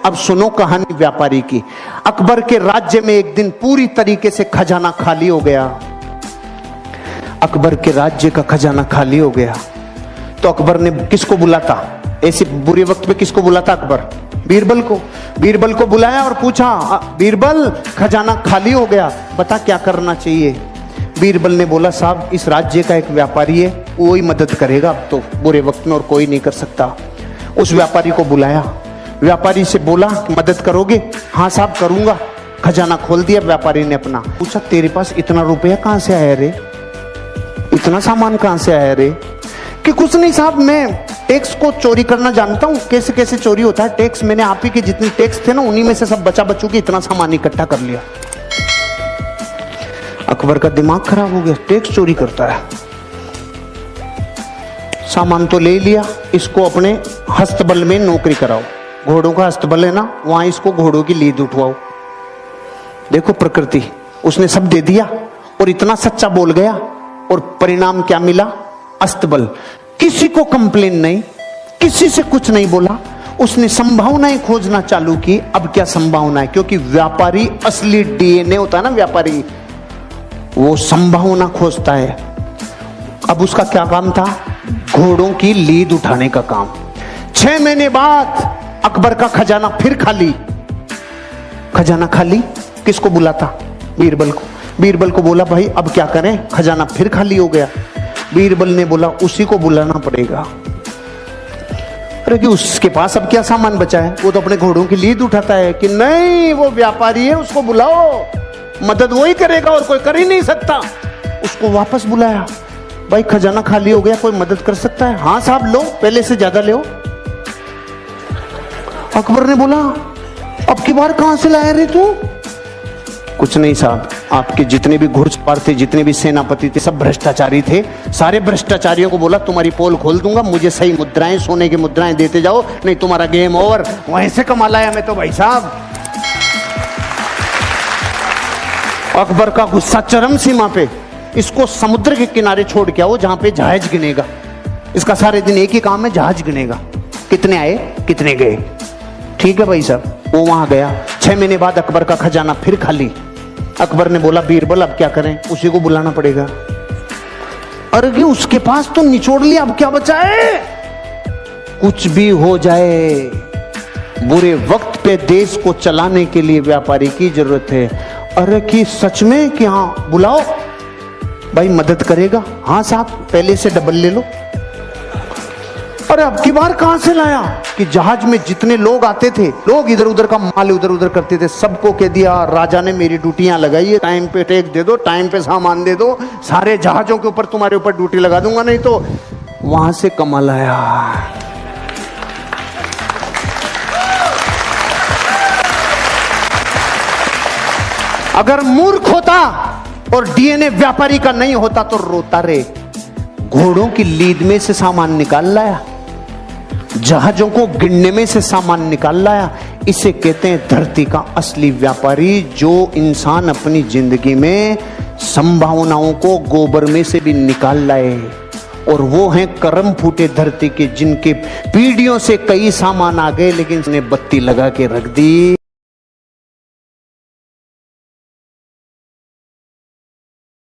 अब सुनो कहानी व्यापारी की। अकबर के राज्य में एक दिन पूरी तरीके से खजाना खाली हो गया। अकबर के राज्य का खजाना खाली हो गया तो अकबर ने किसको बुलाता, ऐसे बुरे वक्त में किसको बुलाता अकबर? बीरबल को। बीरबल को बुलाया और पूछा, बीरबल खजाना खाली हो गया, बता क्या करना चाहिए? बीरबल ने बोला, साहब इस राज्य का एक व्यापारी है, वो ही मदद करेगा अब तो बुरे वक्त में, और कोई नहीं कर सकता। उस व्यापारी को बुलाया, व्यापारी से बोला मदद करोगे? हाँ साहब करूंगा। खजाना खोल दिया व्यापारी ने अपना। पूछा, तेरे पास इतना रुपया कहां से आया रे, इतना सामान कहां से आया रे? कि कुछ नहीं साहब, मैं टैक्स को चोरी करना जानता हूं, कैसे कैसे चोरी होता है टैक्स, मैंने आप ही के जितने टैक्स थे ना उन्हीं में से सब बचा बचू के इतना सामान इकट्ठा कर लिया। अकबर का दिमाग खराब हो गया, टैक्स चोरी करता है। सामान तो ले लिया, इसको अपने हस्तबल में नौकरी कराओ, घोड़ों का हस्तबल है ना, वहां इसको घोड़ों की लीद उठवाओ। देखो प्रकृति, उसने सब दे दिया और इतना सच्चा बोल गया, और परिणाम क्या मिला? अस्तबल। किसी को कंप्लेन नहीं, किसी से कुछ नहीं बोला, उसने संभावनाएं खोजना चालू की। अब क्या संभावना है? क्योंकि व्यापारी असली डीएनए होता है ना, व्यापारी वो संभावना खोजता है। अब उसका क्या काम था? घोड़ों की लीद उठाने का काम। 6 महीने बाद अकबर का खजाना फिर खाली। खजाना खाली, किसको बुलाता? बीरबल को। बीरबल को बोला, भाई अब क्या करें, खजाना फिर खाली हो गया। बीरबल ने बोला, उसी को बुलाना पड़ेगा। अरे कि उसके पास अब क्या सामान बचा है, वो तो अपने घोड़ों की लीद उठाता है। कि नहीं, वो व्यापारी है, उसको बुलाओ, मदद वही करेगा और कोई कर ही नहीं सकता। उसको वापस बुलाया, भाई खजाना खाली हो गया, कोई मदद कर सकता है? हाँ साहब लो, पहले से ज्यादा लो। अकबर ने बोला, अब की बार कहां से लाया रे तू? कुछ नहीं साहब, आपके जितने भी घुड़सवार थे, जितने भी सेनापति थे, सब भ्रष्टाचारी थे। सारे भ्रष्टाचारियों को बोला तुम्हारी पोल खोल दूंगा, मुझे सही मुद्राएं, सोने की मुद्राएं देते जाओ, नहीं तुम्हारा गेम ओवर। वहीं से कमा लाया मैं तो भाई साहब। अकबर का गुस्सा चरम सीमा पे। इसको समुद्र के किनारे छोड़ के आओ जहां पे जहाज गिनेगा। इसका सारे दिन एक ही काम है, जहाज गिनेगा, कितने आए कितने गए। ठीक है भाई साहब, वो वहां गया। 6 महीने बाद अकबर का खजाना फिर खाली। अकबर ने बोला, बीरबल अब क्या करें? उसी को बुलाना पड़ेगा। अरे उसके पास तो निचोड़ लिया, अब क्या बचा है? कुछ भी हो जाए, बुरे वक्त पे देश को चलाने के लिए व्यापारी की जरूरत है। अरे कि सच में कि हाँ बुलाओ, भाई मदद करेगा? हाँ साहब, पहले से डबल ले लो। अरे अब की बार कहां से लाया? कि जहाज में जितने लोग आते थे, लोग इधर उधर का माल इधर उधर करते थे, सबको कह दिया राजा ने मेरी ड्यूटियां लगाई है, टाइम पे टैक्स दे दो, टाइम पे सामान दे दो, सारे जहाजों के ऊपर तुम्हारे ऊपर ड्यूटी लगा दूंगा, नहीं तो वहां से कमाल आया। अगर मूर्ख होता और डीएनए व्यापारी का नहीं होता तो रोता रे। घोड़ों की लीद में से सामान निकाल लाया, जहाजों को गिनने में से सामान निकाल लाया। इसे कहते हैं धरती का असली व्यापारी, जो इंसान अपनी जिंदगी में संभावनाओं को गोबर में से भी निकाल लाए। और वो हैं करम फूटे धरती के, जिनके पीढ़ियों से कई सामान आ गए लेकिन उसने बत्ती लगा के रख दी।